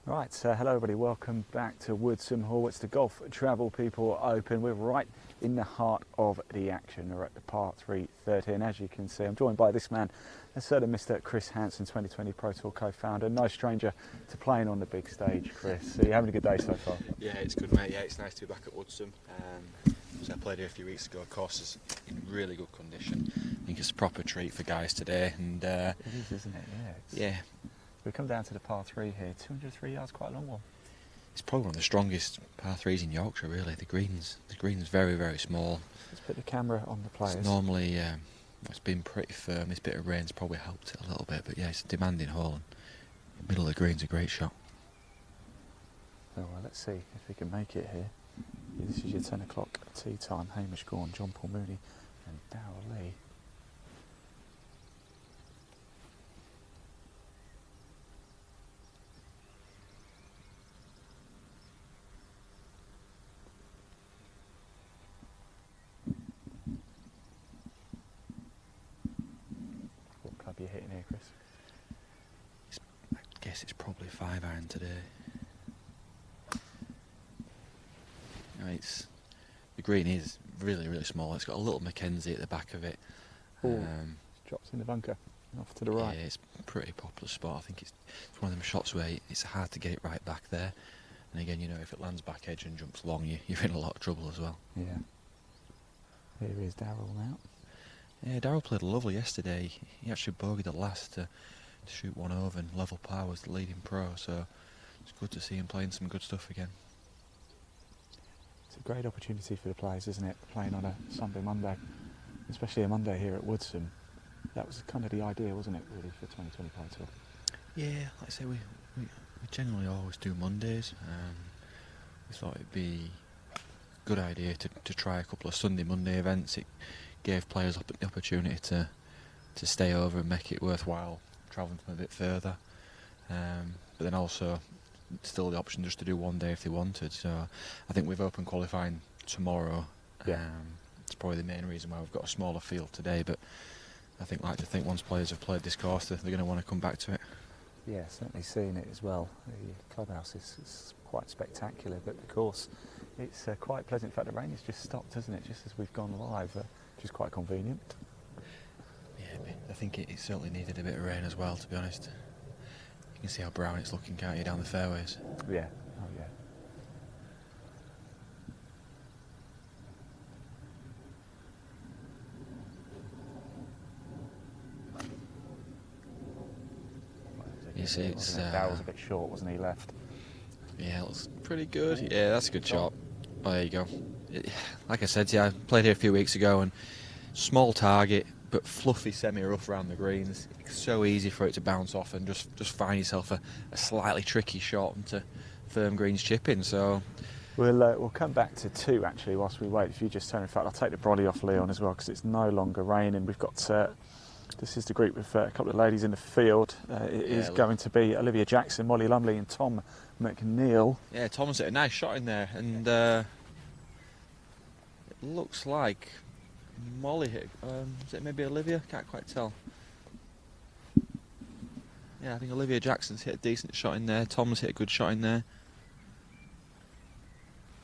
Right, so hello everybody, welcome back to Woodsome Hall. It's the Golf Travel People Open. We're right in the heart of the action. We're at the par 3 13. As you can see, I'm joined by this man, a certain Mr. Chris Hanson, 2020 Pro Tour co-founder. No stranger to playing on the big stage, Chris. Are you having a good day so far? Yeah, it's good, mate. Yeah, it's nice to be back at Woodsome. So I played here a few weeks ago. Of course, is in really good condition. I think it's a proper treat for guys today. And It is, isn't it? yeah, We come down to the par 3 here, 203 yards, quite a long one. it's probably one of the strongest par threes in Yorkshire. Really, the green's very, very small. Let's put the camera on the players. It's normally it's been pretty firm. This bit of rain's probably helped it a little bit, but yeah, it's a demanding hole. And middle of the green's a great shot. Oh, well, let's see if we can make it here. This is your 10 o'clock tee time. Hamish Gorn, John Paul Mooney and Darryl Lee. What club are you hitting here, Chris? I guess it's probably 5-iron today. The green is really, really small. It's got a little Mackenzie at the back of it. Drops in the bunker, off to the right. Yeah, it's a pretty popular spot. I think it's one of them shots where it's hard to get it right back there. And again, you know, if it lands back edge and jumps long, you're in a lot of trouble as well. Yeah. Here is Darryl now. Yeah, Darryl played lovely yesterday. He actually bogeyed the last to shoot one over, and level par was the leading pro. So it's good to see him playing some good stuff again. It's a great opportunity for the players, isn't it? Playing on a Sunday, Monday, especially a Monday here at Woodsome. That was kind of the idea, wasn't it, really, for 2020 Pro Tour? Yeah, like I say, we generally always do Mondays. We thought it'd be a good idea to try a couple of Sunday, Monday events. It gave players the opportunity to stay over and make it worthwhile travelling from a bit further. But then also still the option just to do one day if they wanted. So I think we've open qualifying tomorrow. Yeah. It's probably the main reason why we've got a smaller field today, but I think once players have played this course, they're going to want to come back to it. Yeah, certainly seeing it as well. The clubhouse is quite spectacular, but of course it's quite pleasant. In fact, the rain has just stopped, hasn't it, just as we've gone live, which is quite convenient. Yeah, I think it certainly needed a bit of rain as well, to be honest. You can see how brown it's looking, can't you, down the fairways? Yeah, oh yeah. You see, it's Darryl's a bit short, wasn't he, left? Yeah, it looks pretty good. Yeah, that's a good shot. Oh, there you go. Like I said, yeah, I played here a few weeks ago, and small target, but fluffy semi-rough around the greens. It's so easy for it to bounce off and just find yourself a slightly tricky shot into firm greens chipping. So We'll come back to 2 actually whilst we wait. If you just turn, in fact, I'll take the brolly off Leon as well because it's no longer raining. We've got this is the group with a couple of ladies in the field. It is going to be Olivia Jackson, Molly Lumley and Tom McNeil. yeah, Tom's hit a nice shot in there, and it looks like Molly hit. Is it maybe Olivia? Can't quite tell. Yeah, I think Olivia Jackson's hit a decent shot in there. Tom's hit a good shot in there.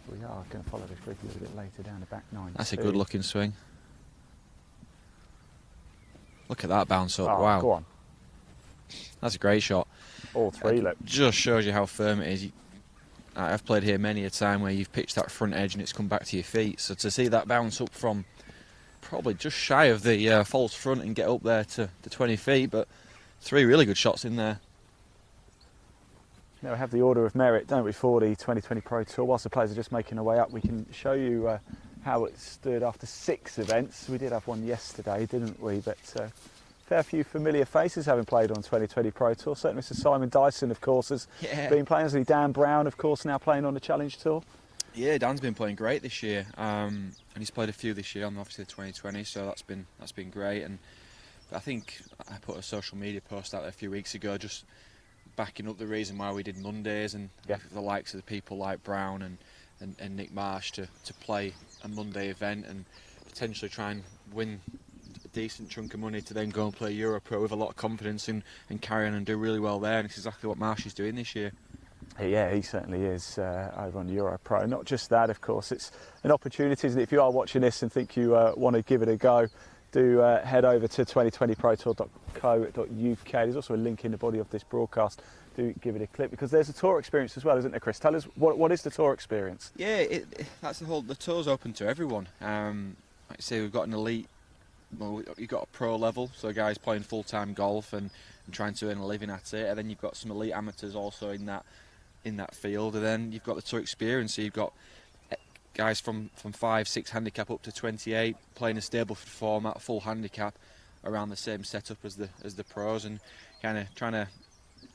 We are going to follow this group a little bit later down the back 9. That's a good looking swing. Look at that bounce up. Oh, wow. Go on. That's a great shot. All 3, look. Just shows you how firm it is. I've played here many a time where you've pitched that front edge and it's come back to your feet. So to see that bounce up from probably just shy of the false front and get up there to 20 feet, but 3 really good shots in there. Now we have the order of merit, don't we, for the 2020 Pro Tour. Whilst the players are just making their way up, we can show you how it stood after 6 events. We did have one yesterday, didn't we? But fair few familiar faces having played on 2020 Pro Tour. Certainly Mr. Simon Dyson, of course, has been playing. As Dan Brown, of course, now playing on the Challenge Tour. Yeah, Dan's been playing great this year, and he's played a few this year on obviously the 2020, so that's been great. And I think I put a social media post out there a few weeks ago, just backing up the reason why we did Mondays, and the likes of the people like Brown and Nick Marsh to play a Monday event and potentially try and win a decent chunk of money to then go and play Euro Pro with a lot of confidence and carry on and do really well there. And it's exactly what Marsh is doing this year. Yeah, he certainly is over on Euro Pro. Not just that, of course, it's an opportunity, isn't it? If you are watching this and think you want to give it a go, do head over to 2020protour.co.uk. There's also a link in the body of this broadcast. Do give it a click, because there's a tour experience as well, isn't there, Chris? Tell us, what is the tour experience? Yeah, that's the tour's open to everyone. Like I say, we've got an elite, well, you've got a pro level, so guys playing full-time golf and trying to earn a living at it, and then you've got some elite amateurs also in that field, and then you've got the tour experience, so you've got guys from 5-6 handicap up to 28 playing a stable format, full handicap, around the same setup as the pros, and kind of trying to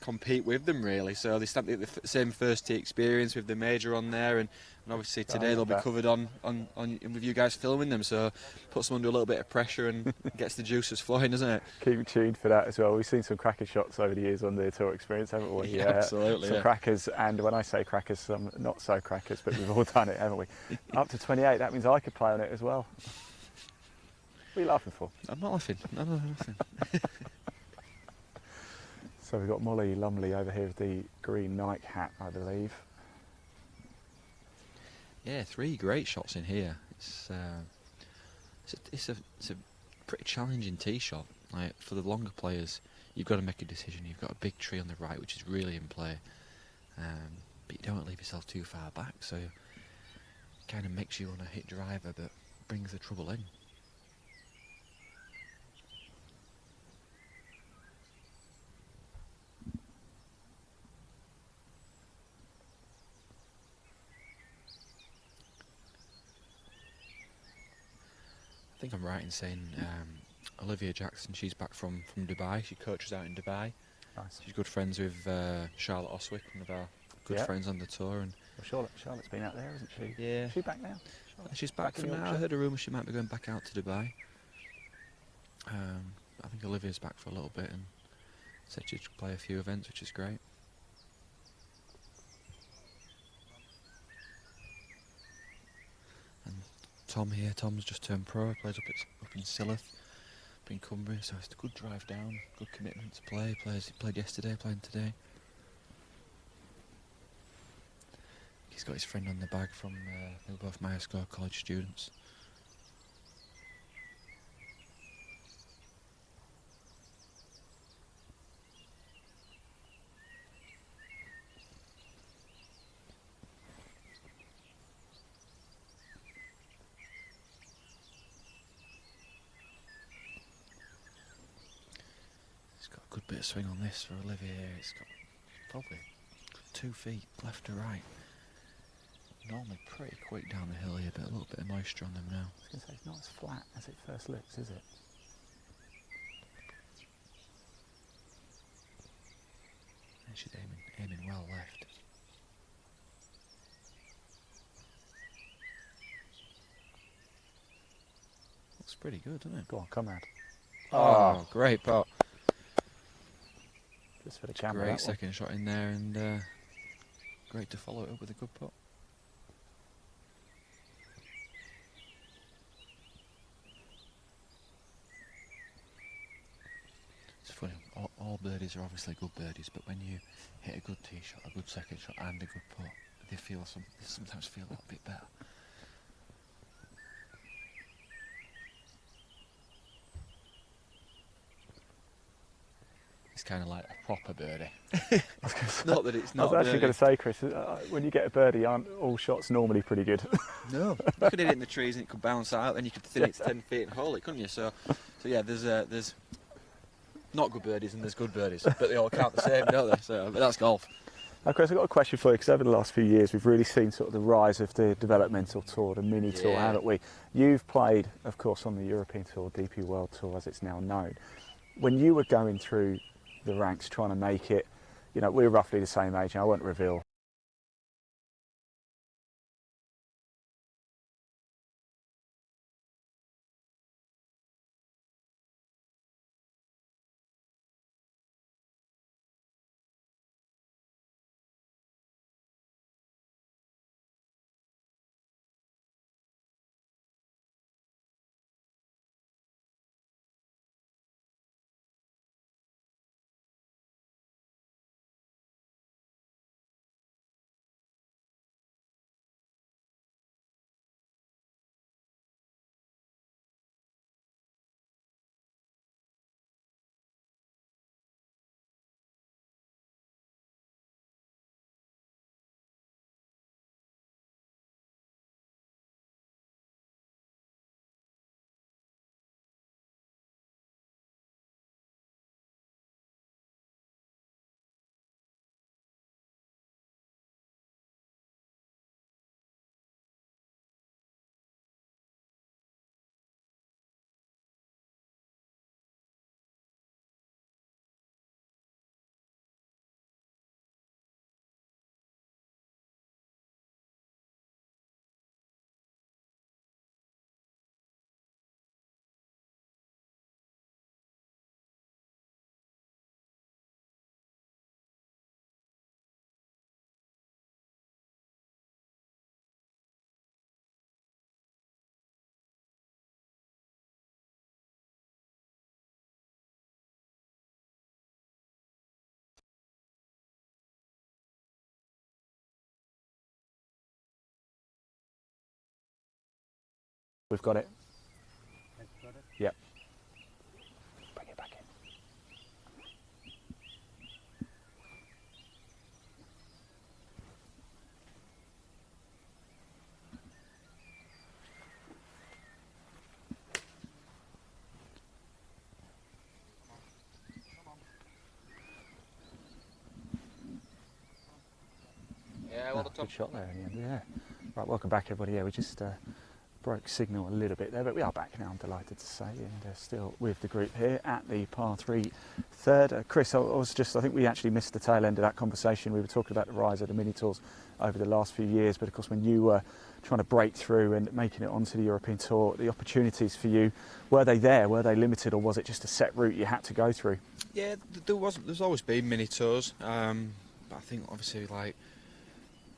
compete with them really. So they start the same first tee experience with the major on there, and obviously today they'll be covered on with you guys filming them, so puts them under a little bit of pressure and gets the juices flowing, doesn't it? Keep tuned for that as well. We've seen some cracker shots over the years on the tour experience, haven't we? Yeah, absolutely. Some crackers, and when I say crackers, some not so crackers, but we've all done it, haven't we? Up to 28, that means I could play on it as well. What are you laughing for? I'm not laughing. No, nothing. So we've got Molly Lumley over here with the green Nike hat, I believe. Yeah, 3 great shots in here. It's a pretty challenging tee shot. Like, for the longer players, you've got to make a decision. You've got a big tree on the right, which is really in play, but you don't want to leave yourself too far back. So it kind of makes you want to hit driver, but brings the trouble in. I think I'm right in saying Olivia Jackson, she's back from Dubai. She coaches out in Dubai. Nice. She's good friends with Charlotte Oswick, one of our good friends on the tour. And well, Charlotte's been out there, hasn't she? Yeah. Is she back now? She's back for now. I heard a rumour she might be going back out to Dubai. I think Olivia's back for a little bit and said she'd play a few events, which is great. Tom here, Tom's just turned pro, plays up in Silloth, up in Cumbria, so it's a good drive down, good commitment to play. He played yesterday, playing today. He's got his friend on the bag from, they were both Myerscough college students. Good bit of swing on this for Olivia. It's got probably 2 feet left to right. Normally pretty quick down the hill here, but a little bit of moisture on them now. I was going to say, it's not as flat as it first looks, is it? And she's aiming well left. Looks pretty good, doesn't it? Go on, come round. Oh, great pot. Just for the camera. Great second shot in there, and great to follow it up with a good putt. It's funny, all birdies are obviously good birdies, but when you hit a good tee shot, a good second shot, and a good putt, they sometimes feel a little bit better. It's kind of like a proper birdie. Not that it's not. I was actually going to say, Chris, when you get a birdie, aren't all shots normally pretty good? No, you could hit it in the trees and it could bounce out, and you could thin it to 10 feet and hole it, couldn't you? So yeah, there's not good birdies and there's good birdies, but they all count the same, don't they? So, but that's golf. Now, Chris, I've got a question for you, because over the last few years we've really seen sort of the rise of the developmental tour, the mini tour, haven't we? You've played, of course, on the European Tour, DP World Tour as it's now known. When you were going through the ranks trying to make it, you know, we're roughly the same age, and I won't reveal We've got it. Yep. Bring it back in. Yeah, well, Good shot there in the end, yeah. Right, welcome back everybody. Yeah, we just broke signal a little bit there, but we are back now, I'm delighted to say, and still with the group here at the par 3 third. Chris, I think we actually missed the tail end of that conversation. We were talking about the rise of the mini tours over the last few years, but of course when you were trying to break through and making it onto the European Tour, the opportunities for you, were they there? Were they limited, or was it just a set route you had to go through? Yeah, there's always been mini tours, but I think obviously like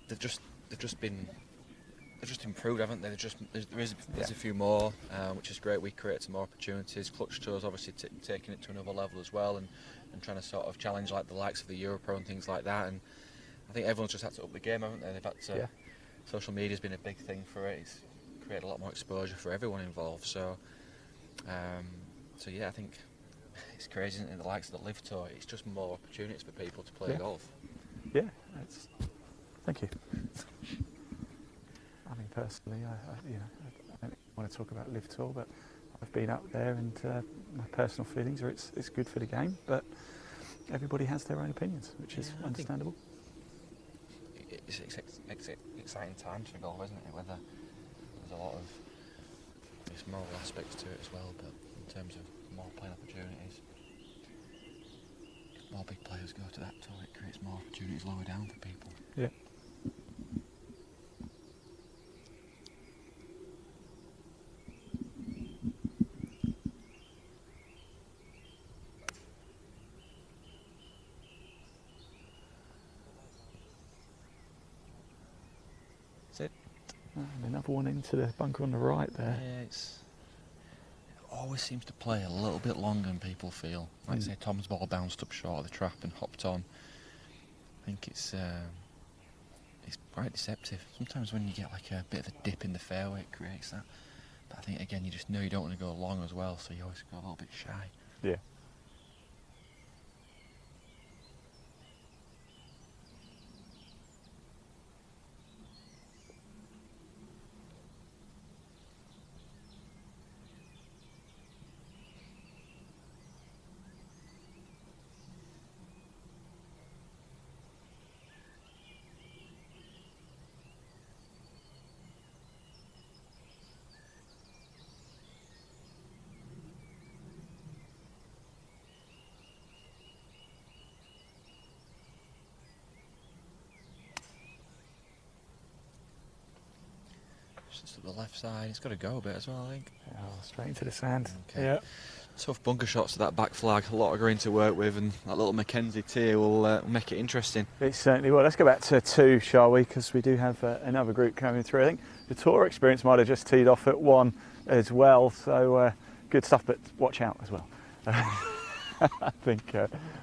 they've just improved, haven't they? There's a few more, which is great. We create some more opportunities. Clutch tours obviously taking it to another level as well, and trying to sort of challenge like the likes of the Europro and things like that. And I think everyone's just had to up the game, haven't they? They've had to. Social media's been a big thing for it. It's created a lot more exposure for everyone involved. So yeah, I think it's crazy, isn't it? The likes of the Live Tour, it's just more opportunities for people to play golf. Yeah, thank you. I mean, personally, I don't want to talk about Live Tour, but I've been up there, and my personal feelings are it's good for the game, but everybody has their own opinions, which is understandable. It's exciting times for golf, isn't it? Whether there's a lot of moral aspects to it as well, but in terms of more playing opportunities, if more big players go to that tour, it creates more opportunities lower down for people. Yeah. And another one into the bunker on the right there. Yeah, it always seems to play a little bit longer than people feel. Like say Tom's ball bounced up short of the trap and hopped on. I think it's quite deceptive. Sometimes when you get like a bit of a dip in the fairway, it creates that. But I think again, you just know you don't want to go long as well, so you always go a little bit shy. Yeah. Just to the left side, it's got to go a bit as well, I think. Oh, straight into the sand. Okay. Yeah. Tough bunker shots to that back flag, a lot of green to work with, and that little Mackenzie tier will make it interesting. It certainly will. Let's go back to 2, shall we? Because we do have another group coming through. I think the tour experience might have just teed off at 1 as well, so good stuff, but watch out as well. I think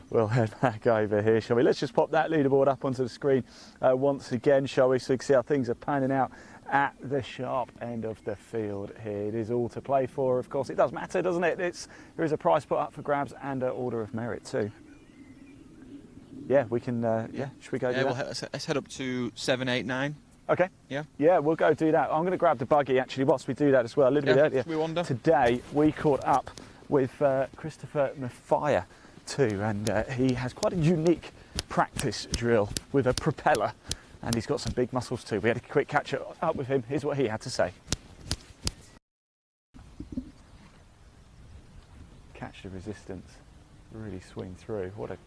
we'll head back over here, shall we? Let's just pop that leaderboard up onto the screen once again, shall we? So you can see how things are panning out at the sharp end of the field here. It is all to play for, of course. It does matter, doesn't it? There is a prize put up for grabs and an order of merit too. Yeah, we can, should we go do that? Let's head up to 7, 8, 9. Okay. Yeah. Yeah, we'll go do that. I'm going to grab the buggy actually whilst we do that as well, a little bit earlier. We wander. Today we caught up with Christopher Maffia too, and he has quite a unique practice drill with a propeller, and he's got some big muscles too. We had a quick catch up with him. Here's what he had to say. Catch the resistance, really swing through. What a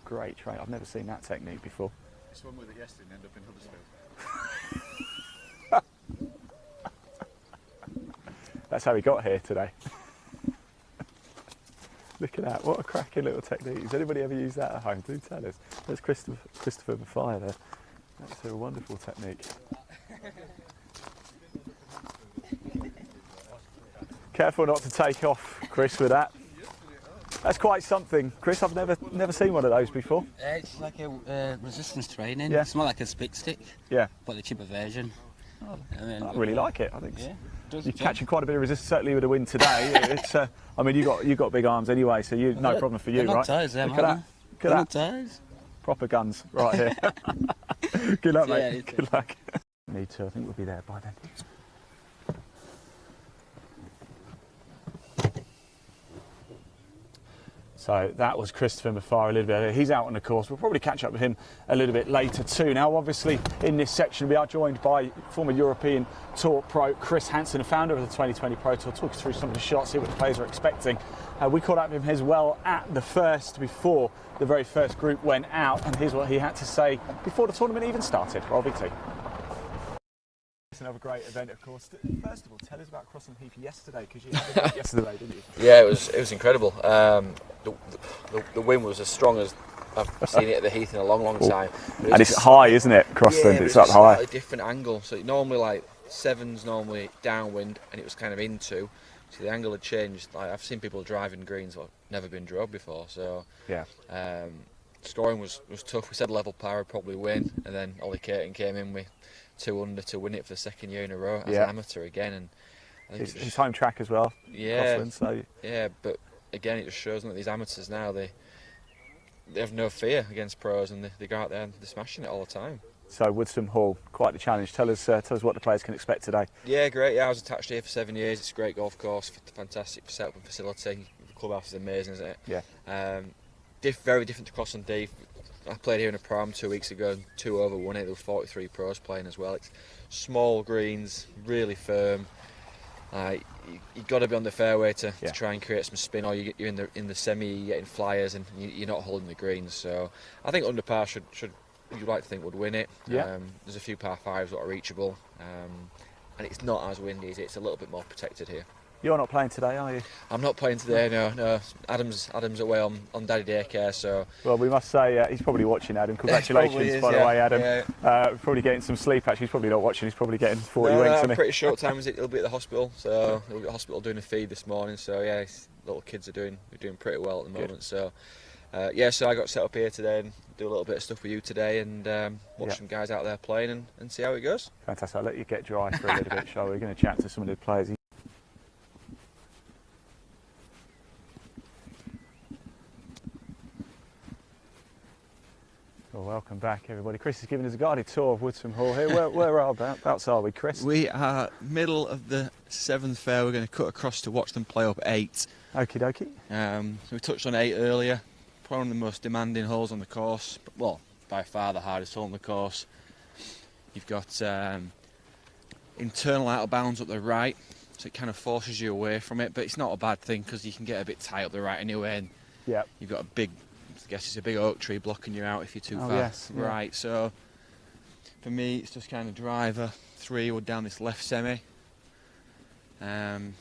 great trait. I've never seen that technique before. I swam with it yesterday and ended up in Huddersfield. That's how he got here today. Look at that, what a cracking little technique. Has anybody ever used that at home? Do tell us. There's Christopher Maffia there. That's a wonderful technique. Careful not to take off, Chris, with that. That's quite something. Chris, I've never seen one of those before. It's like a resistance training. Yeah. It's more like a split stick, Yeah. but the cheaper version. I really like it, I think. Yeah. You're catching quite a bit of resistance, certainly with the wind today. It's, I mean, you got big arms anyway, so no problem for you, right? Tires, Look at that. Tires. Proper guns right here. Good luck, Yeah, mate. Good luck. Need to. I think we'll be there by then. So that was Christopher Mafara a little bit earlier. He's out on the course. We'll probably catch up with him a little bit later too. Now, obviously, in this section, we are joined by former European Tour pro Chris Hanson, the founder of the 2020 Pro Tour. Talk us through some of the shots, see what the players are expecting. We caught up with him as well at the first, before the very first group went out, and here's what he had to say before the tournament even started. Roll VT. It's another great event, of course. First of all, tell us about crossing the heath yesterday, because you had a event yesterday, didn't you? Yeah, it was incredible. The wind was as strong as I've seen it at the heath in a long time. And it's high, isn't it, Crossland? Yeah, it's up high. Slightly different angle. So normally, like, 7's normally downwind, and it was kind of into. So the angle had changed. Like, I've seen people driving greens that have never been drove before. So yeah, scoring was tough. We said level par would probably win, and then Ollie Caton came in with 2 under to win it for the second year in a row as an amateur again. And I think his home track as well. Yeah, Crossland, so. Yeah, but again, it just shows that these amateurs now they have no fear against pros, and they go out there and they're smashing it all the time. So Woodsome Hall, quite the challenge. Tell us what the players can expect today. Yeah, great. Yeah, I was attached here for 7 years. It's a great golf course, fantastic setup and facility. The clubhouse is amazing, isn't it? Yeah. Very different to Crossland D. I played here in a prom 2 weeks ago, and 2 over won it. There were 43 pros playing as well. It's small greens, really firm. You've got to be on the fairway to try and create some spin, or you're in the semi, you're getting flyers, and you're not holding the greens. So I think under par should you'd like to think would win it. Yeah. There's a few par 5s that are reachable, and it's not as windy. It's a little bit more protected here. You're not playing today, are you? I'm not playing today. No. Adam's away on daddy daycare, so. Well, we must say he's probly watching, Adam. Congratulations, by the way, Adam. Yeah. Probably getting some sleep. Actually, he's probably not watching. He's probably getting 40 winks. I'm pretty short time. He'll be at the hospital, so he'll be at the hospital doing a feed this morning. So yeah, little kids are doing pretty well at the moment. Good. So so I got set up here today and do a little bit of stuff with you today, and watch some guys out there playing and see how it goes. Fantastic. I'll let you get dry for a little bit, shall we? We're going to chat to some of the players. Well, welcome back, everybody. Chris is giving us a guided tour of Woodsome Hall here. Whereabouts are we, Chris? We are middle of the 7th fair. We're going to cut across to watch them play up 8. Okie dokie. So we touched on 8 earlier. Probably one of the most demanding holes on the course. Well, by far the hardest hole on the course. You've got internal out of bounds up the right, so it kind of forces you away from it. But it's not a bad thing, because you can get a bit tight up the right anyway. And you've got I guess it's a big oak tree blocking you out if you're too far right. So for me, it's just kind of driver 3 wood down this left semi, and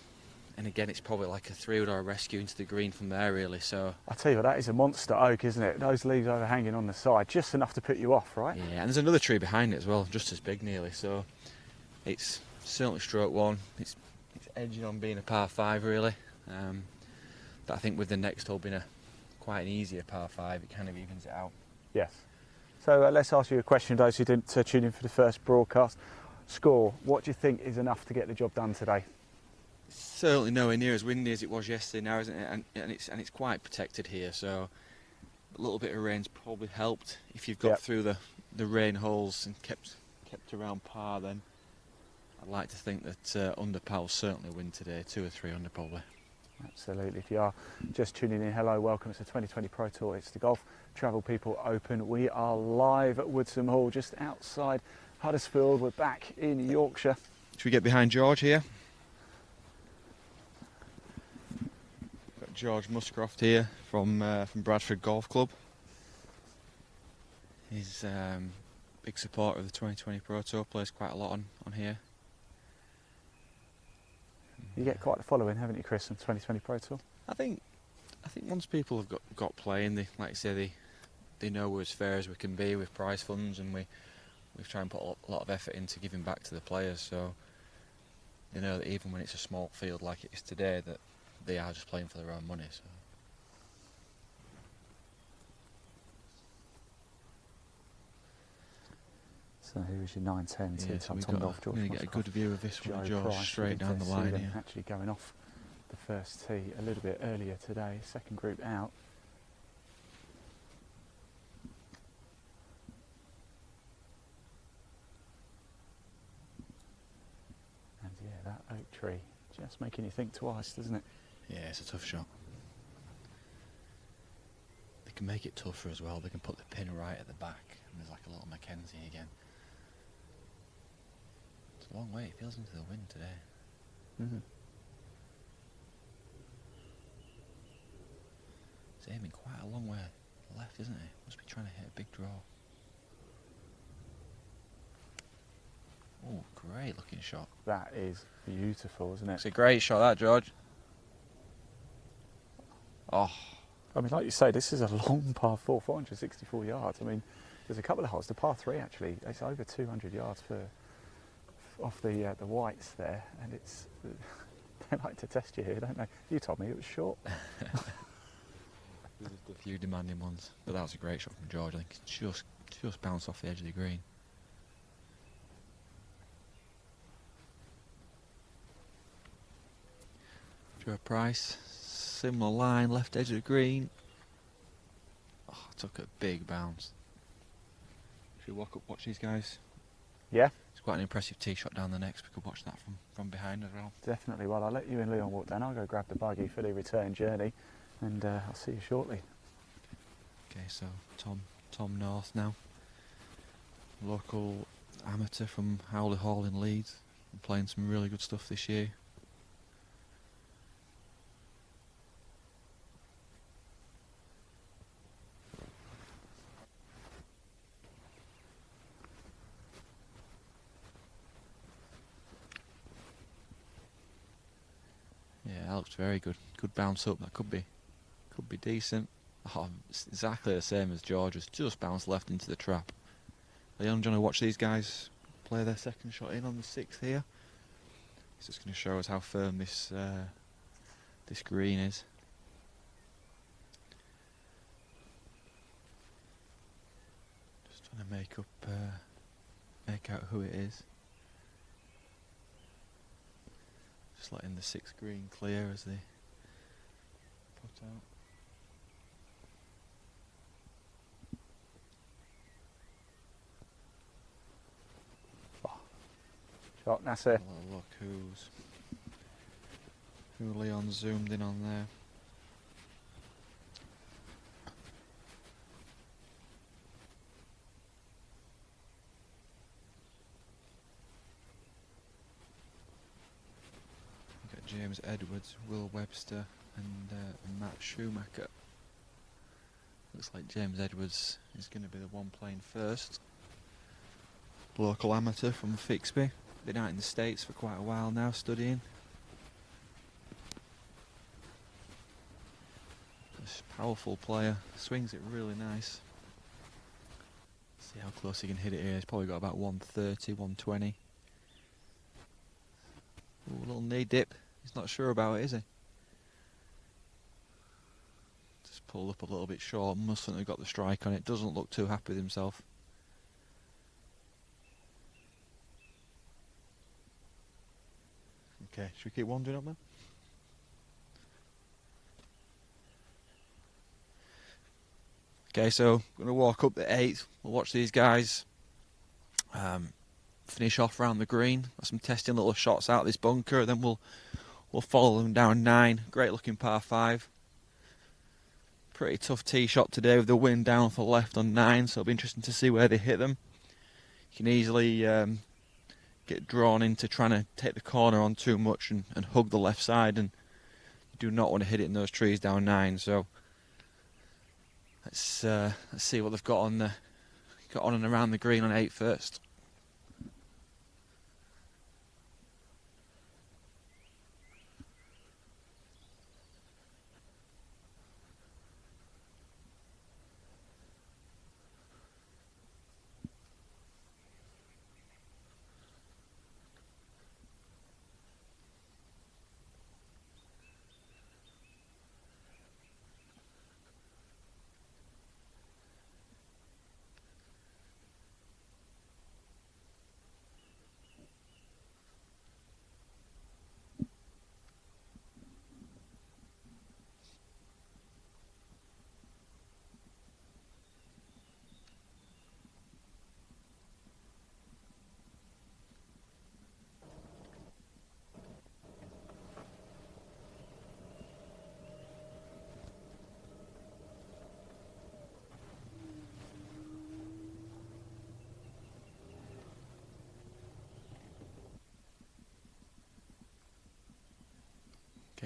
again, it's probably like a 3 wood or a rescue into the green from there, really. So I tell you what, that is a monster oak, isn't it? Those leaves overhanging on the side, just enough to put you off, right? Yeah, and there's another tree behind it as well, just as big nearly. So it's certainly stroke 1. It's edging on being a par 5, really. But I think with the next hole being quite an easier par 5, it kind of evens it out. Yes. So let's ask you a question, those who didn't tune in for the first broadcast. Score, what do you think is enough to get the job done today? Certainly nowhere near as windy as it was yesterday now, isn't it? And it's quite protected here, so a little bit of rain's probably helped. If you've got through the rain holes and kept around par, then I'd like to think that under par will certainly win today, 2 or 3 under probably. Absolutely. If you are just tuning in, hello, welcome. It's the 2020 Pro Tour. It's the Golf Travel People Open. We are live at Woodsome Hall, just outside Huddersfield. We're back in Yorkshire. Should we get behind George here? Got George Muscroft here from Bradford Golf Club. He's a big supporter of the 2020 Pro Tour. Plays quite a lot on here. You get quite a following, haven't you, Chris, on 2020 Pro Tour? I think once people have got playing, they, like I say, they know we're as fair as we can be with prize funds, and we try and put a lot of effort into giving back to the players. So they know that even when it's a small field like it is today, that they are just playing for their own money. So. So who was your 9-10? Yeah, so Tom North, George we're going to get a good view of this one, George, Price. straight down the line here. Actually going off the first tee a little bit earlier today. Second group out. And yeah, that oak tree just making you think twice, doesn't it? Yeah, it's a tough shot. They can make it tougher as well. They can put the pin right at the back, and there's like a little Mackenzie again. It's a long way. It feels into the wind today. Mm-hmm. It's aiming quite a long way left, isn't it? Must be trying to hit a big draw. Oh, great looking shot. That is beautiful, isn't it? It's a great shot, that, George. Oh, I mean, like you say, this is a long par 4, 464 yards. I mean, there's a couple of holes. The par 3 actually, it's over 200 yards off the whites there, and it's they like to test you here, don't they? You told me it was short. there's just a few demanding ones, but that was a great shot from George. I think it's just bounced off the edge of the green. Joe Price, similar line, left edge of the green. Oh, took a big bounce. Should we walk up, watch these guys? Yeah, It's quite an impressive tee shot down the next. We could watch that from behind as well. definitely. Well, I'll let you and Leon walk down. I'll go grab the buggy for the return journey, and I'll see you shortly. Okay, so Tom North now, local amateur from Howley Hall in Leeds, playing some really good stuff this year. Yeah, that looks very good. Good bounce up. That could be decent. Oh, it's exactly the same as George's. Just bounced left into the trap. Leon, do you want to watch these guys play their second shot in on the 6th here? It's just going to show us how firm this green is. Just trying to make out who it is. Just letting the 6th green clear as they put out. Shot, Nasser. Have a little look who Leon zoomed in on there. We've got James Edwards, Will Webster and Matt Schumacher. Looks like James Edwards is going to be the one playing first. Local amateur from Fixby. Been out in the States for quite a while now, studying. This powerful player, swings it really nice. See how close he can hit it here. He's probably got about 130, 120. Ooh, a little knee dip. He's not sure about it, is he? Just pulled up a little bit short. Mustn't have got the strike on it. Doesn't look too happy with himself. Okay, should we keep wandering up then? Okay, so I'm going to walk up the 8th. We'll watch these guys finish off around the green. Got some testing little shots out of this bunker. Then we'll follow them down 9. Great looking par 5. Pretty tough tee shot today with the wind down for left on 9. So it'll be interesting to see where they hit them. You can easily get drawn into trying to take the corner on too much and hug the left side, and you do not want to hit it in those trees down 9. So let's see what they've got on and around the green on 8 first.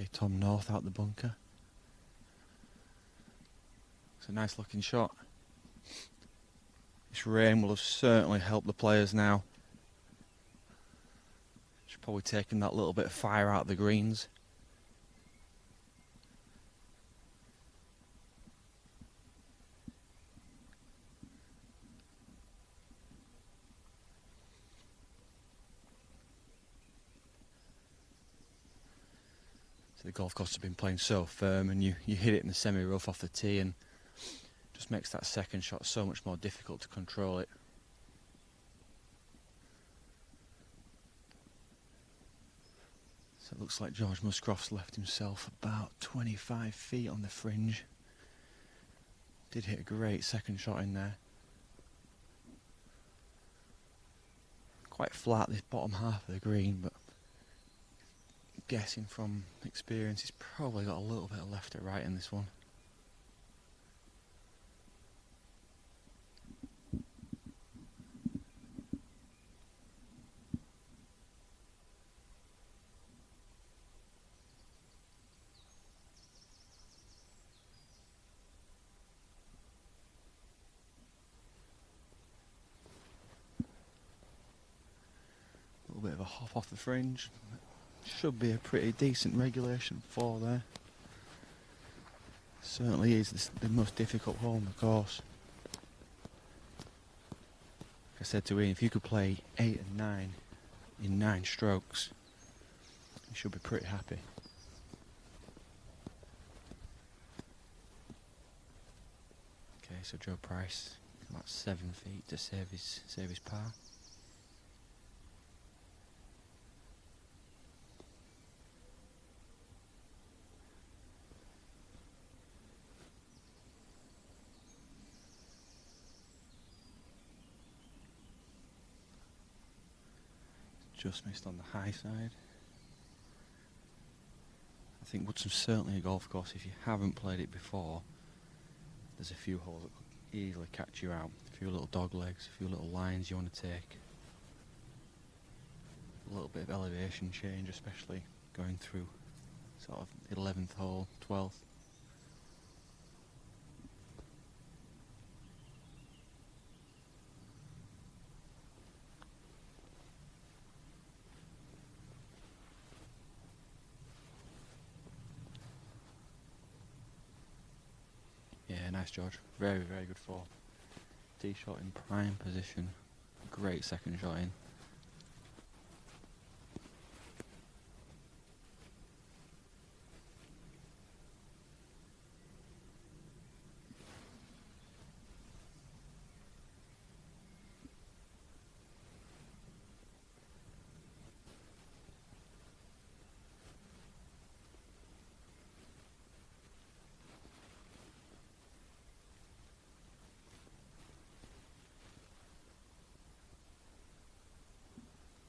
play Tom North out the bunker. It's a nice looking shot. This rain will have certainly helped the players now. It's probably taken that little bit of fire out of the greens. The golf course has been playing so firm, and you hit it in the semi-rough off the tee, and just makes that second shot so much more difficult to control it. So it looks like George Muscroft's left himself about 25 feet on the fringe. Did hit a great second shot in there. Quite flat this bottom half of the green, but guessing from experience, he's probably got a little bit of left to right in this one. A little bit of a hop off the fringe. Should be a pretty decent regulation for there. Certainly is the most difficult hole on the course. Like I said to Ian, if you could play 8 and 9 in 9 strokes, you should be pretty happy. Okay, so Joe Price about 7 feet to save his par. Just missed on the high side. I think Woodsome's certainly a golf course. If you haven't played it before, there's a few holes that could easily catch you out. A few little dog legs, a few little lines you want to take. A little bit of elevation change, especially going through sort of 11th hole, 12th. Yeah, nice George. Very, very good fall. Tee shot in prime position. Great second shot in.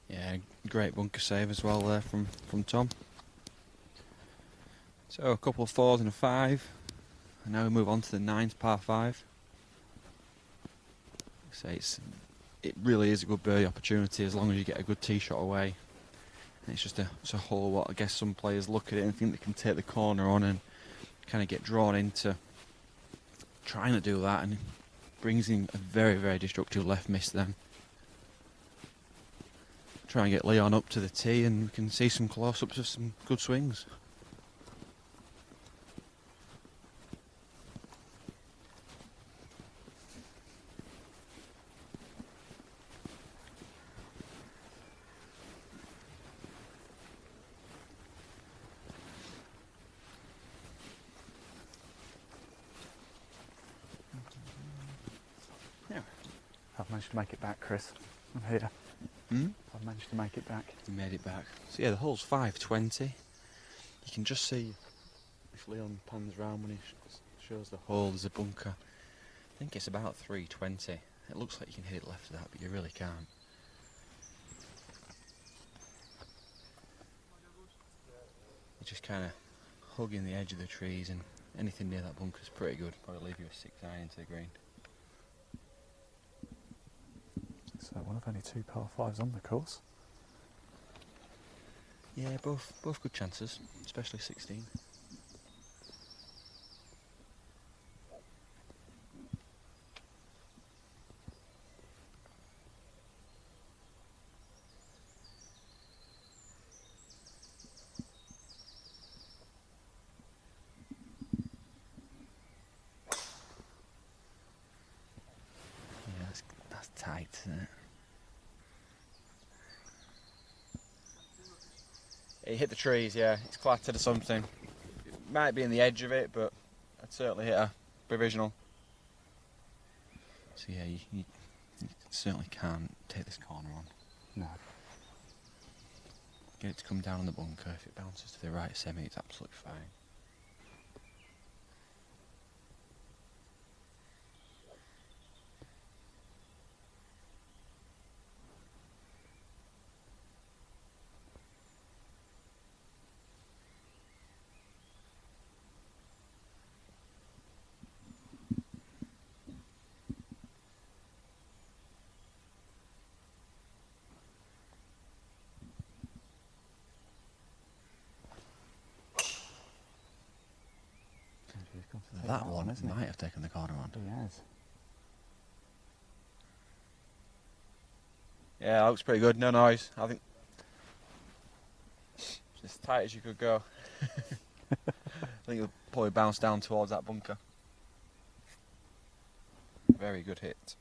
Yeah, great bunker save as well there from Tom. So a couple of 4s and a 5. And now we move on to the 9th par 5. It really is a good birdie opportunity as long as you get a good tee shot away. And it's just a hole what I guess some players look at it and think they can take the corner on and kind of get drawn into trying to do that, and it brings in a very, very destructive left miss then. Try and get Leon up to the tee and we can see some close-ups of some good swings. Yeah. I've managed to make it back, Chris. I'm here. I've managed to make it back. You made it back. So yeah, the hole's 520. You can just see if Leon pans round when he shows the hole, there's a bunker. I think it's about 320. It looks like you can hit it left of that, but you really can't. You're just kind of hugging the edge of the trees, and anything near that bunker's pretty good. Probably leave you a 6-iron into the green. So one of only 2 par 5s on the course. Yeah, both good chances, especially 16. Yeah, that's tight, isn't it? It hit the trees, yeah. It's clattered or something. It might be in the edge of it, but I'd certainly hit a provisional. So yeah, you certainly can't take this corner on. No. Get it to come down on the bunker. If it bounces to the right semi, it's absolutely fine. That one might have taken the corner on. He has. Yeah, that looks pretty good. No noise. I think it's as tight as you could go. I think it'll probably bounce down towards that bunker. Very good hit.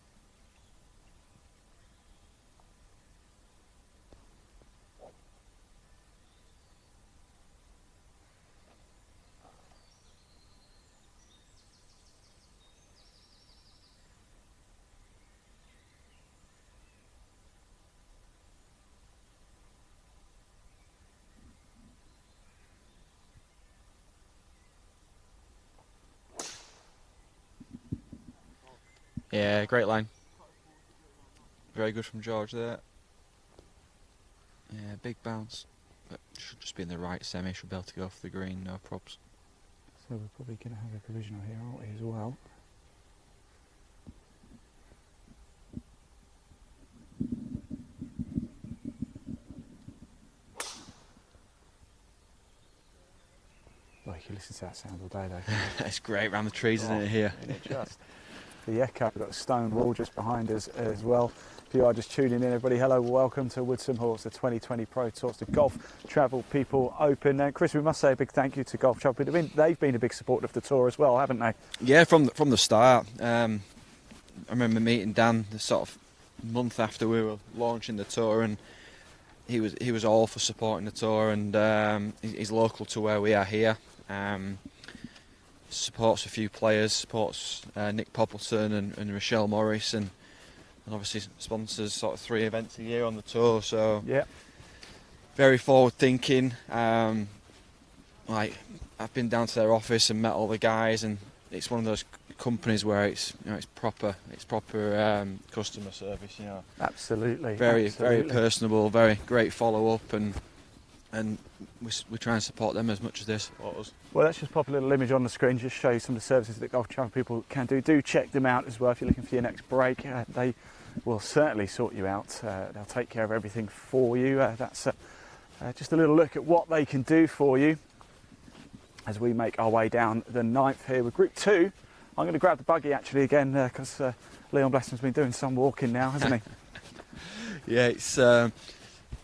Yeah, great line. Very good from George there. Yeah, big bounce. But should just be in the right semi, should be able to go for the green, no props. So we're probably going to have a provisional here, aren't we, as well? Well, you can listen to that sound all day, though. It's great round the trees, isn't it, here? Just the echo. We've got a stone wall just behind us as well. If you are just tuning in, everybody, hello, welcome to Woodsome Hall. It's the 2020 Pro Tour. It's the Golf Travel People Open. And Chris, we must say a big thank you to Golf Travel People. They've been a big supporter of the tour as well, haven't they? Yeah, from the start. I remember meeting Dan the sort of month after we were launching the tour, and he was all for supporting the tour, and he's local to where we are here. Supports a few players, supports Nick Poppleton and Rochelle Morris, and obviously sponsors sort of 3 events a year on the tour. So yeah, very forward thinking. Like, I've been down to their office and met all the guys, and it's one of those companies where it's proper customer service. Absolutely. Very personable, very great follow up, and we try and support them as much as they support us. Well, let's just pop a little image on the screen, just show you some of the services that Golf Travel People can do. Do check them out as well if you're looking for your next break. They will certainly sort you out. They'll take care of everything for you. That's just a little look at what they can do for you as we make our way down the 9th here with Group 2. I'm going to grab the buggy actually again because Leon Blessing's been doing some walking now, hasn't he? Yeah, it's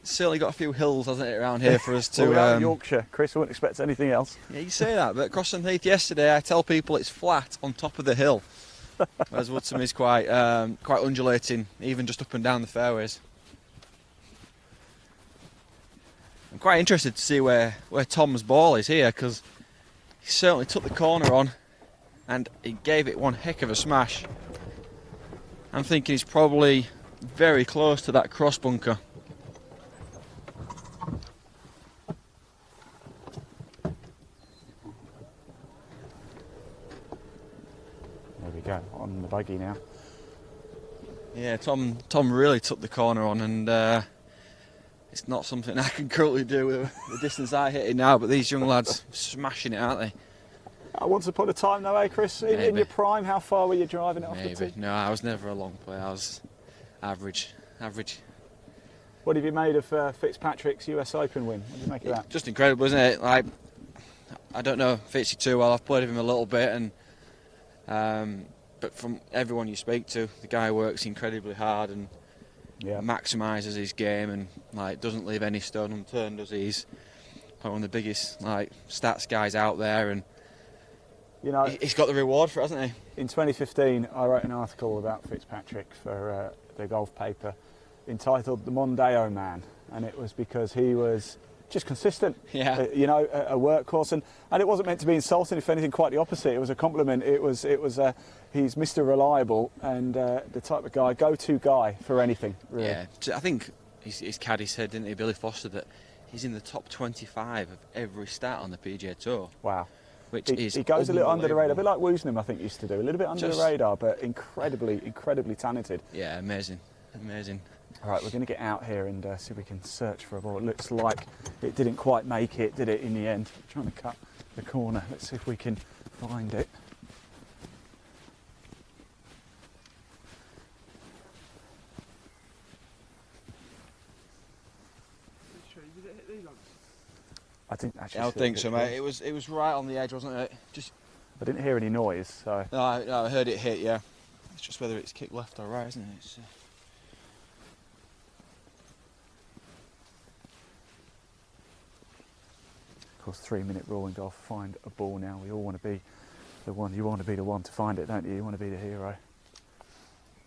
certainly got a few hills, hasn't it, around here for us to... Well, we are in Yorkshire, Chris. I wouldn't expect anything else. Yeah, you say that, but Crossland Heath yesterday, I tell people it's flat on top of the hill, whereas Woodsome is quite undulating, even just up and down the fairways. I'm quite interested to see where Tom's ball is here, because he certainly took the corner on and he gave it one heck of a smash. I'm thinking he's probably very close to that cross bunker. There we go, on the buggy now. Yeah, Tom really took the corner on, and it's not something I can currently do with the distance I hit it now, but these young lads smashing it, aren't they? Once upon a time though, Chris, in your prime, how far were you driving it off the tee? No, I was never a long player, I was average. What have you made of Fitzpatrick's US Open win? What do you make of that? Just incredible, isn't it? Like, I don't know Fitzy too well. I've played with him a little bit, and but from everyone you speak to, the guy works incredibly hard and maximises his game, and like doesn't leave any stone unturned. Does he? He's one of the biggest like stats guys out there, and you know, he's got the reward for it, hasn't he? In 2015, I wrote an article about Fitzpatrick for the golf paper entitled "The Mondeo Man," and it was because he was just consistent. Yeah. You know, a workhorse, and it wasn't meant to be insulting. If anything, quite the opposite. It was a compliment. It was he's Mr. Reliable and the type of guy, go-to guy for anything. Really. Yeah, I think his caddy said, didn't he, Billy Foster, that he's in the top 25 of every stat on the PGA Tour. Wow. Which he goes a little under the radar, a bit like Woodsome, I think, used to do. A little bit under the radar, but incredibly talented. Yeah, amazing. All right, we're going to get out here and see if we can search for a ball. It looks like it didn't quite make it, did it, in the end? I'm trying to cut the corner. Let's see if we can find it. I didn't actually. I think so, mate. It was right on the edge, wasn't it? Just. I didn't hear any noise, so. No, I heard it hit. Yeah. It's just whether it's kicked left or right, isn't it? It's, Of course, 3-minute rule in golf. Find a ball now. We all want to be the one. You want to be the one to find it, don't you? You want to be the hero.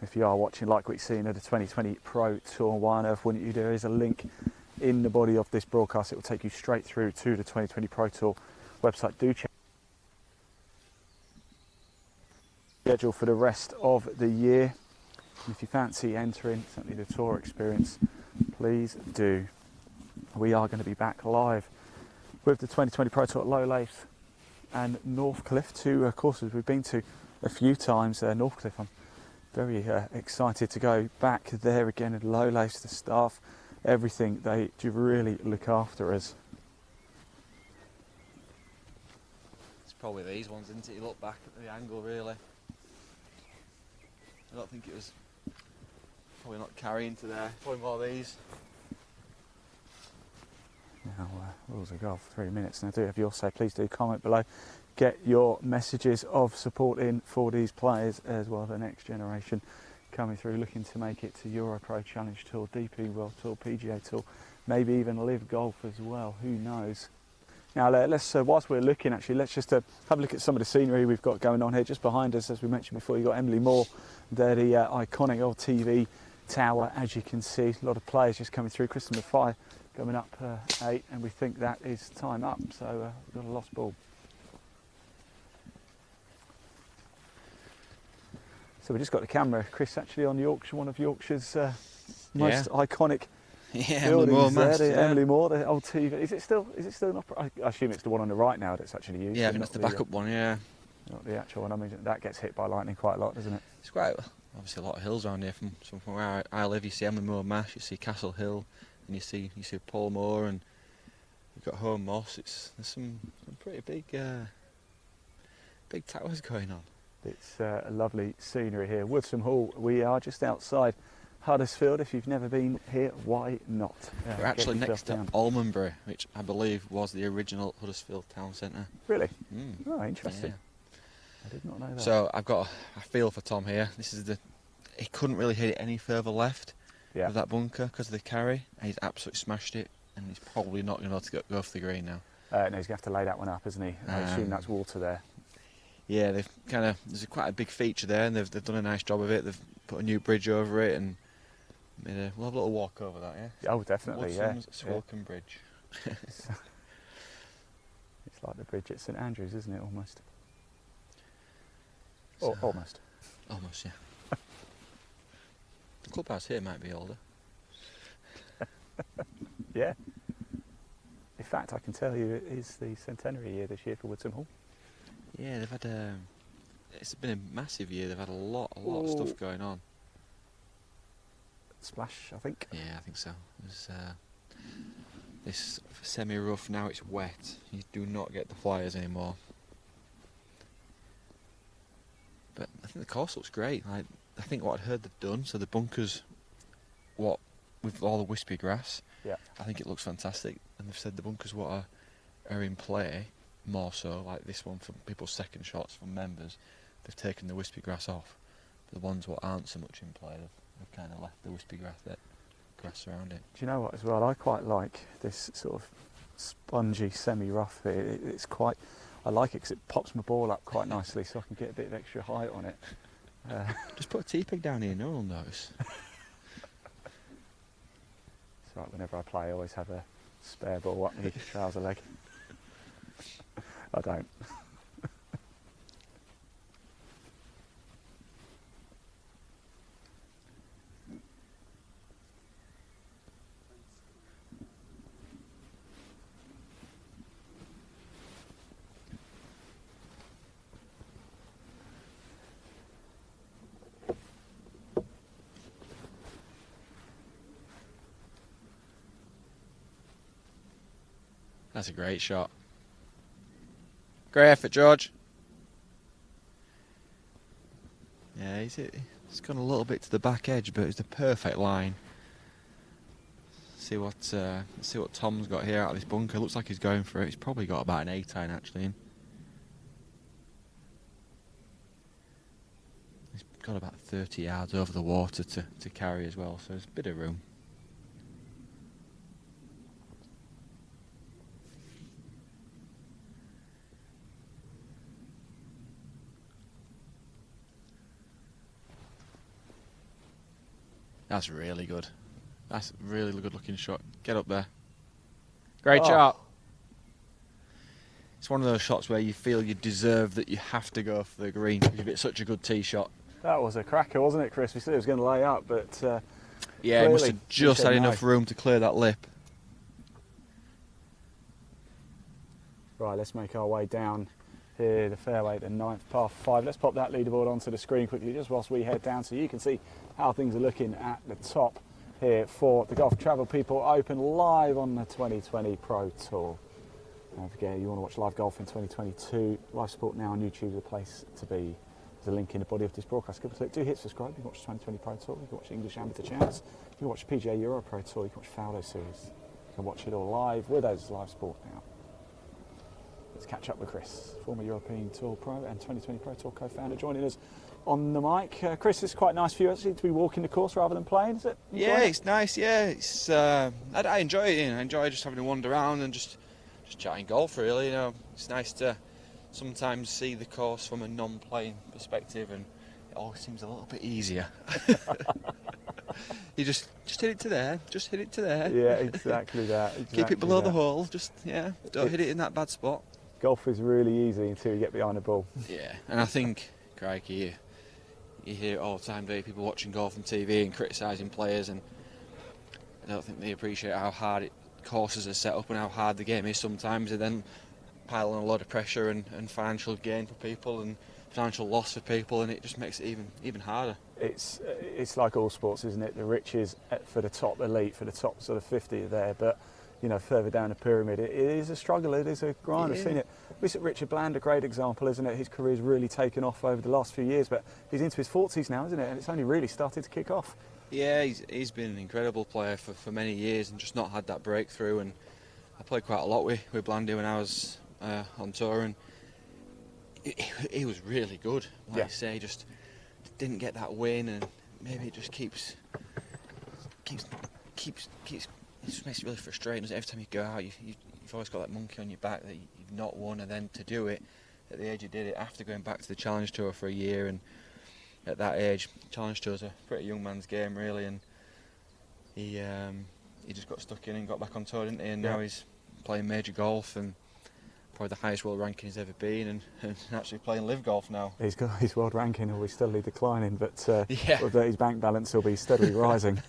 If you are watching, like we've seen at the 2020 Pro Tour, why on earth wouldn't you? There is a link in the body of this broadcast. It will take you straight through to the 2020 Pro Tour website. Do check schedule for the rest of the year. And if you fancy entering certainly the tour experience, please do. We are going to be back live with the 2020 Pro Tour at Lowlace and Northcliffe, two courses we've been to a few times. Northcliffe, I'm very excited to go back there again at Lowlace. The staff, everything, they do really look after us. it's probably these ones, isn't it? You look back at the angle, really. I don't think it was probably not carrying to there. Probably more these. Now, rules of golf, 3 minutes. Now, do have your say. Please do comment below. Get your messages of support in for these players as well. The next generation coming through, looking to make it to Euro Pro Challenge Tour, DP World Tour, PGA Tour, maybe even Live Golf as well. Who knows? Now, let's whilst we're looking, actually, let's just have a look at some of the scenery we've got going on here. Just behind us, as we mentioned before, you've got Emily Moore. They're the iconic old TV tower, as you can see. A lot of players just coming through. Kristen Maffei coming up 8, and we think that is time up, so we've got a lost ball. So we just got the camera, Chris, actually on Yorkshire, one of Yorkshire's most iconic buildings there. Emily Moore, the old TV. Is it still in operation? I assume it's the one on the right now that's actually used. Yeah, I think that's the backup one, yeah. Not the actual one. I mean, that gets hit by lightning quite a lot, doesn't it? It's quite, obviously a lot of hills around here from where I live. You see Emily Moore Mash, you see Castle Hill, and you see Paul Moore, and you've got Home Moss. There's some pretty big towers going on. It's a lovely scenery here. Woodsome Hall, we are just outside Huddersfield. If you've never been here, why not? We're actually next to Almonbury, which I believe was the original Huddersfield town centre. Really? Oh, interesting. Yeah. I did not know that. So I've got a feel for Tom here. He couldn't really hit it any further left of that bunker because of the carry, and he's absolutely smashed it, and he's probably not going to be able to go for the green now. No, he's going to have to lay that one up, isn't he? I assume that's water there. Yeah, there's quite a big feature there, and they've done a nice job of it. They've put a new bridge over it, and we'll have a little walk over that, yeah? Oh, definitely, Woodsome's Swilcan Bridge. It's like the bridge at St Andrews, isn't it, almost? Almost. Almost, yeah. The clubhouse here might be older. Yeah. In fact, I can tell you it is the centenary year this year for Woodsome Hall. Yeah, they've had it's been a massive year. They've had a lot of stuff going on. Splash, I think. Yeah, I think so. There's this semi-rough, now it's wet. You do not get the flyers anymore. But I think the course looks great. I think what I'd heard they've done, so the bunkers, what with all the wispy grass. Yeah. I think it looks fantastic. And they've said the bunkers what are in play more so, like this one for people's second shots from members. They've taken the wispy grass off. The ones what aren't so much in play, they've kind of left the wispy grass around it. Do you know what as well? I quite like this sort of spongy semi-rough here. It's quite, I like it because it pops my ball up quite nicely, so I can get a bit of extra height on it. Just put a T-peg down here, no one will notice. It's right, whenever I play I always have a spare ball up my trouser leg. I don't. That's a great shot. Great effort, George. Yeah, it's gone a little bit to the back edge, but it's the perfect line. See what Tom's got here out of this bunker. Looks like he's going for it. He's probably got about an 8-iron actually in. He's got about 30 yards over the water to carry as well, so there's a bit of room. That's really good. That's a really good looking shot. Get up there. Great shot. It's one of those shots where you feel you deserve that you have to go for the green because it's such a good tee shot. That was a cracker, wasn't it, Chris? We said it was going to lay up, but yeah, it must have just had enough room to clear that lip. Right, let's make our way down here the fairway, the 9th par 5. Let's pop that leaderboard onto the screen quickly just whilst we head down so you can see how things are looking at the top here for the Golf Travel People Open live on the 2020 Pro Tour. Don't forget, you want to watch live golf in 2022, live sport now on YouTube is the place to be. There's a link in the body of this broadcast. Give us a look. Do hit subscribe. You can watch the 2020 Pro Tour, you can watch English Amateur Champs, you can watch PGA Euro Pro Tour, you can watch Faldo Series. You can watch it all live with us live sport now. Let's catch up with Chris, former European Tour Pro and 2020 Pro Tour co-founder, joining us on the mic. Chris, it's quite nice for you actually to be walking the course rather than playing, is it? Yeah, it's nice. Yeah, it's I enjoy it. You know, I enjoy just having a wander around and just chatting golf. Really, you know, it's nice to sometimes see the course from a non-playing perspective, and it always seems a little bit easier. You just hit it to there, just hit it to there. Yeah, exactly that. Exactly Keep it below that. the hole. Just don't hit it in that bad spot. Golf is really easy until you get behind the ball. Yeah, and I think, crikey, you hear it all the time, do you? People watching golf on TV and criticising players, and I don't think they appreciate how hard courses are set up and how hard the game is sometimes. They then pile on a lot of pressure and financial gain for people and financial loss for people, and it just makes it even harder. It's like all sports, isn't it? The riches for the top elite, for the top sort of 50 are there, but you know, further down the pyramid, it is a struggle, it is a grind. I've seen it. Richard Bland, a great example, isn't it? His career's really taken off over the last few years, but he's into his 40s now, isn't it? And it's only really started to kick off. Yeah, he's been an incredible player for many years and just not had that breakthrough. And I played quite a lot with Blandy when I was on tour, and he was really good. Like I say, just didn't get that win, and maybe it just keeps. It just makes it really frustrating. Every time you go out, you've always got that monkey on your back that you've not won, and then to do it at the age you did it after going back to the Challenge Tour for a year, and at that age, Challenge Tour's a pretty young man's game really, and he just got stuck in and got back on tour, didn't he? And now he's playing major golf and probably the highest world ranking he's ever been, and actually playing live golf now. He's got his world ranking will be steadily declining, but his bank balance will be steadily rising.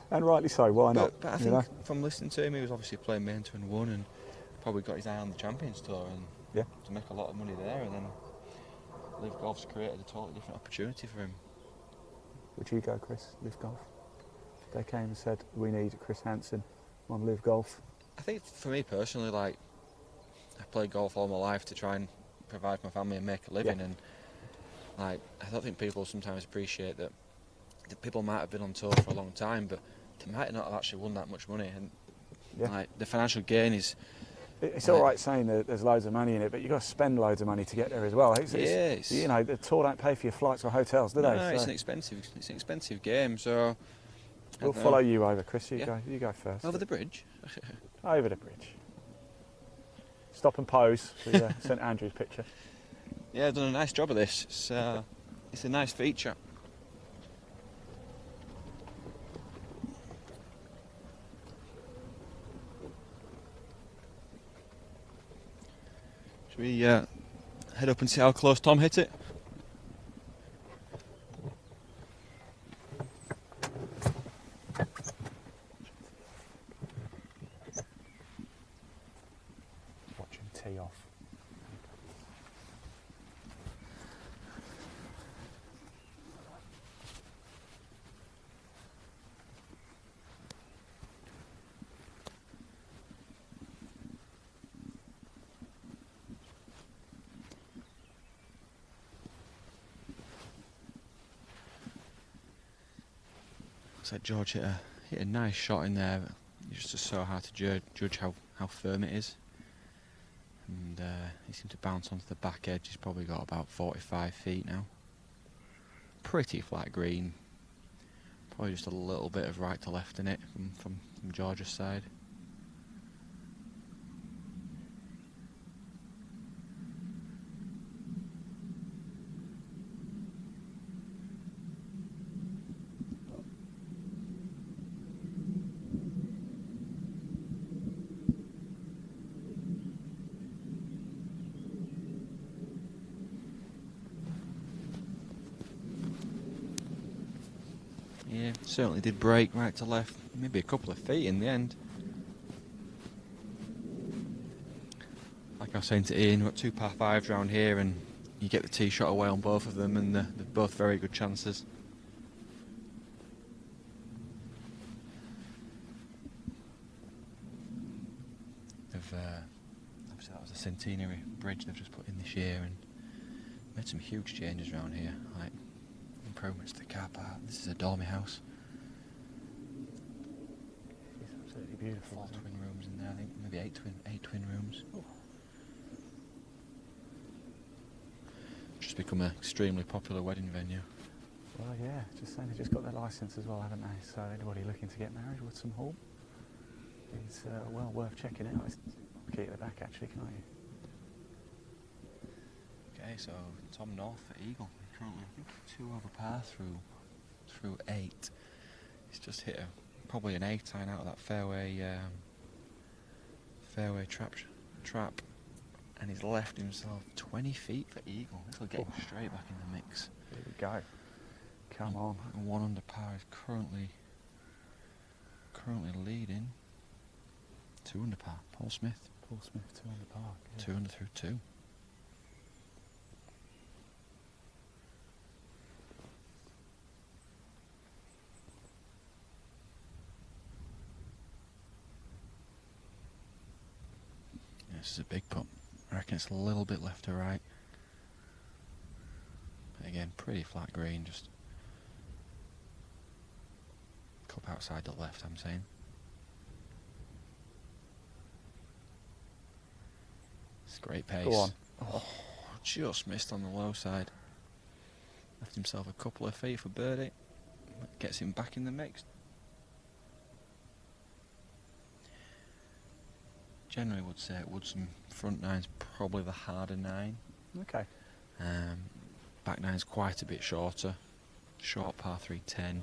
And rightly so, why not? But I think from listening to him, he was obviously playing main tour and won, and probably got his eye on the Champions Tour, and to make a lot of money there, and then live golf's created a totally different opportunity for him. Would you go, Chris, live golf? If they came and said, we need Chris Hanson on live golf. I think for me personally, like, I played golf all my life to try and provide for my family and make a living, and like, I don't think people sometimes appreciate that the people might have been on tour for a long time, but they might not have actually won that much money. And Yeah. like the financial gain is. It's all right saying that there's loads of money in it, but you've got to spend loads of money to get there as well. It's, you know, the tour don't pay for your flights or hotels, do they? No, So it's an expensive game. So we'll follow you over, Chris. You Yeah. go first. over the bridge. Over the bridge. Stop and pose for St Andrew's picture. Yeah, I've done a nice job of this. It's a nice feature. Should we head up and see how close Tom hit it? Watch him tee off. Looks like George hit a nice shot in there, but it's just so hard to judge how firm it is. And he seemed to bounce onto the back edge. He's probably got about 45 feet now. Pretty flat green. Probably just a little bit of right to left in it from George's side. Yeah, certainly did break right to left, maybe a couple of feet in the end. Like I was saying to Ian, we've got 2 par 5s round here, and you get the tee shot away on both of them, and they're both very good chances. Obviously that was a centenary bridge they've just put in this year, and made some huge changes around here, like improvements to the car park. This is a dormy house. It's absolutely beautiful. 4 twin rooms in there, I think, maybe 8 twin rooms. Just become an extremely popular wedding venue. Well, yeah, just saying they just got their licence as well, haven't they? So anybody looking to get married, Woodsome Hall is well worth checking out. It's key at the back, actually, can't you? Okay, so Tom North for Eagle. Currently, I think 2 over par through 8. He's just hit probably an 8-iron out of that fairway trap, and he's left himself 20 feet for Eagle. This will get him straight back in the mix. Here we go. Come on. And 1 under par is currently leading. 2 under par. Paul Smith. Paul Smith, 2 under par. Yeah. 2 under through 2. This is a big putt. I reckon it's a little bit left to right. But again, pretty flat green, just cup outside the left, I'm saying. It's great pace. Go on. Oh, just missed on the low side. Left himself a couple of feet for birdie. Gets him back in the mix. Generally would say Woodsome front 9's probably the harder 9. Okay. Back 9's quite a bit shorter. Short par 3 10.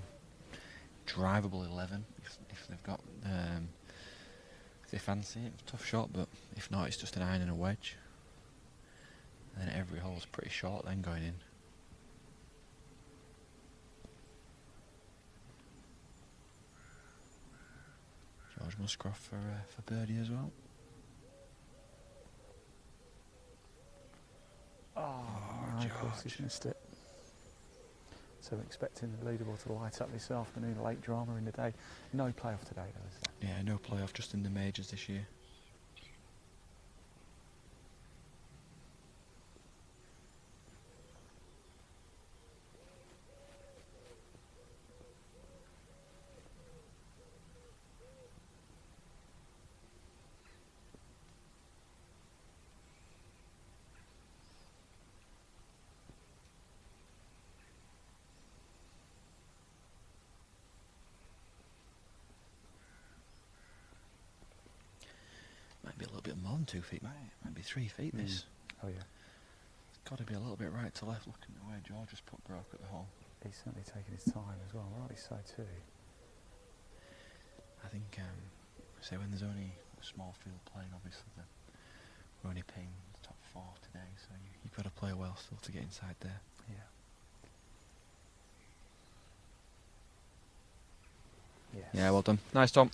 Drivable 11 if they've got if they fancy it. Tough shot, but if not, it's just an iron and a wedge. And then every hole's pretty short then going in. George Musgrove for birdie as well. Oh, no, of course he's missed it. So we're expecting the leaderboard to light up this afternoon, late drama in the day. No playoff today though, is there? Yeah, no playoff, just in the majors this year. little more than 2 feet, might be 3 feet. This. Oh yeah. It's got to be a little bit right to left, looking at the way George just put broke at the hole. He's certainly taking his time as well. Rightly so too. I think, say when there's only a small field playing, obviously, we're only paying the top 4 today, so you've got to play well still to get inside there. Yeah. Yes. Yeah, well done. Nice, Tom.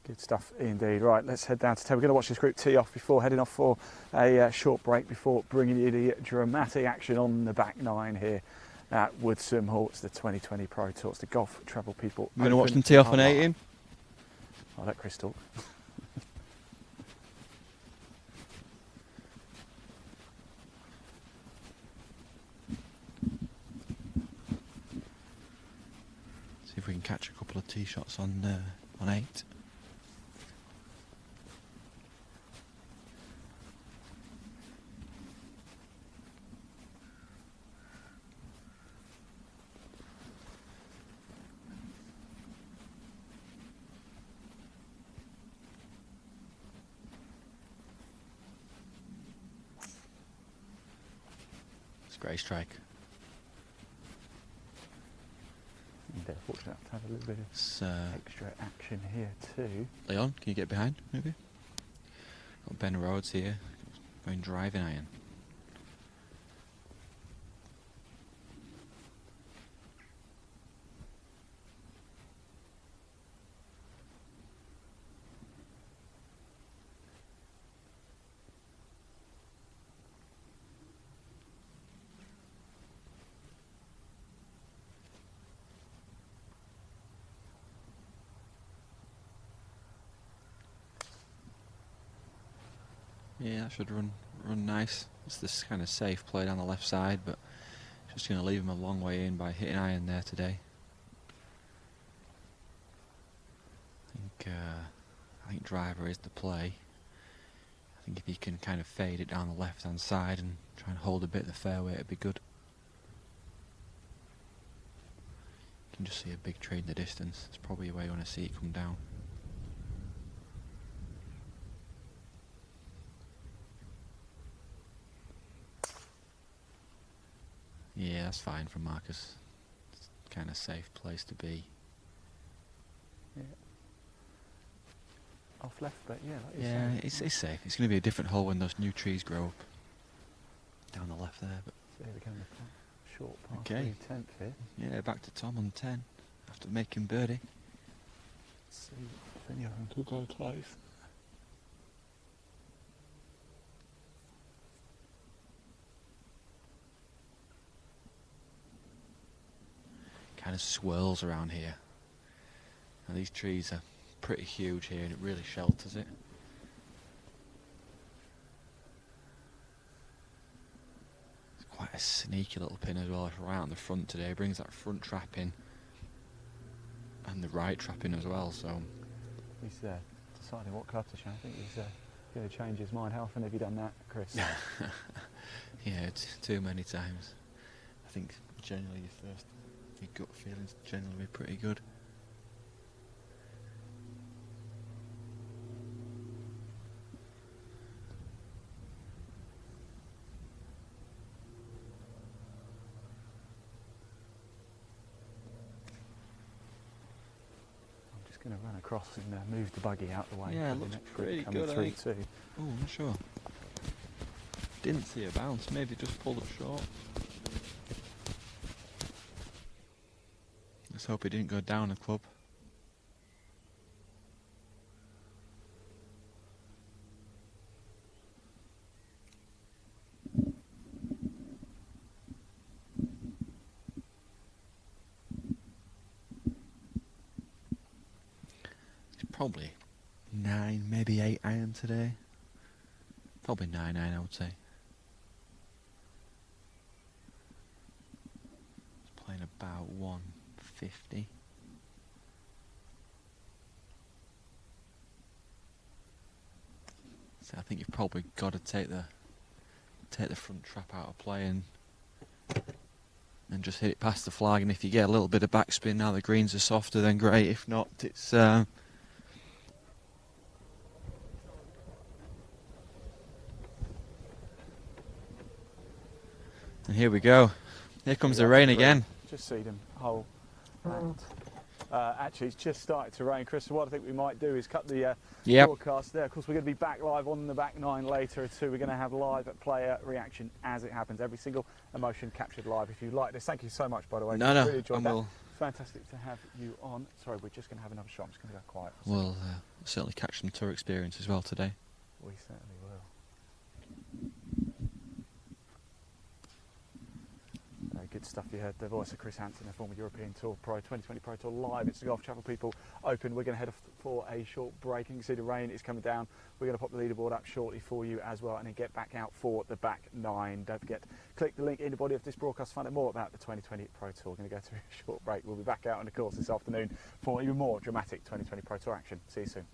Good stuff indeed. Right, let's head down to 10. We're going to watch this group tee off before heading off for a short break before bringing you the dramatic action on the back 9 here at Woodsome Hall. It's the 2020 Pro Tour. It's the Golf Travel People. We're going to watch them tee off on 18. I'll let Chris talk. See if we can catch a couple of tee shots on 8. Great strike. And they're fortunate enough to have a little bit of extra action here too. Leon, can you get behind maybe? Got Ben Rhodes here, going driving iron. Yeah, that should run nice. It's this kind of safe play down the left side, but just going to leave him a long way in by hitting iron there today. I think driver is the play. I think if he can kind of fade it down the left hand side and try and hold a bit of the fairway, it'd be good. You can just see a big tree in the distance. It's probably where you want to see it come down. Yeah, that's fine from Marcus. It's kind of safe place to be. Yeah. Off left, but yeah. Like Yeah, it's safe. It's going to be a different hole when those new trees grow up. Down the left there, but. So here we go, the short par Okay. 10th here. Yeah, back to Tom on 10 after making birdie. Let's see if any of them could go close. Kind of swirls around here. Now these trees are pretty huge here and it really shelters it. It's quite a sneaky little pin as well. It's right on the front today. Brings that front trap in and the right trap in as well. So He's deciding what club to change. I think he's going to change his mind. How often have you done that, Chris? yeah, it's too many times. I think generally your gut feelings generally pretty good. I'm just going to run across and move the buggy out the way. Yeah, for the looks next group pretty coming good, through eh? too. Oh, I'm not sure. Didn't see a bounce, maybe just pulled it short. Let's hope it didn't go down a club. It's probably 9, maybe 8 iron today. Probably 9 iron, I would say. He's playing a about 150. So I think you've probably got to take the front trap out of play and just hit it past the flag. And if you get a little bit of backspin now the greens are softer, then great. If not, it's and here we go. Here comes the rain again. Just seed him hole. And, actually, it's just started to rain, Chris. So what I think we might do is cut the broadcast there. Of course, we're going to be back live on the back nine later too. We're going to have live player reaction as it happens. Every single emotion captured live. If you like this, thank you so much, by the way. No, really enjoyed that. we'll Fantastic to have you on. Sorry, we're just going to have another shot. I'm just going to go quiet. We'll certainly catch some tour experience as well today. We certainly will. Good stuff. You heard the voice of Chris Hanson, the former European Tour Pro, 2020 Pro Tour live. It's the Golf Chapel People Open. We're going to head off for a short break. You can see the rain is coming down. We're going to pop the leaderboard up shortly for you as well, and then get back out for the back nine. Don't forget, click the link in the body of this broadcast to find out more about the 2020 Pro Tour. We're going to go through a short break. We'll be back out on the course this afternoon for even more dramatic 2020 Pro Tour action. See you soon.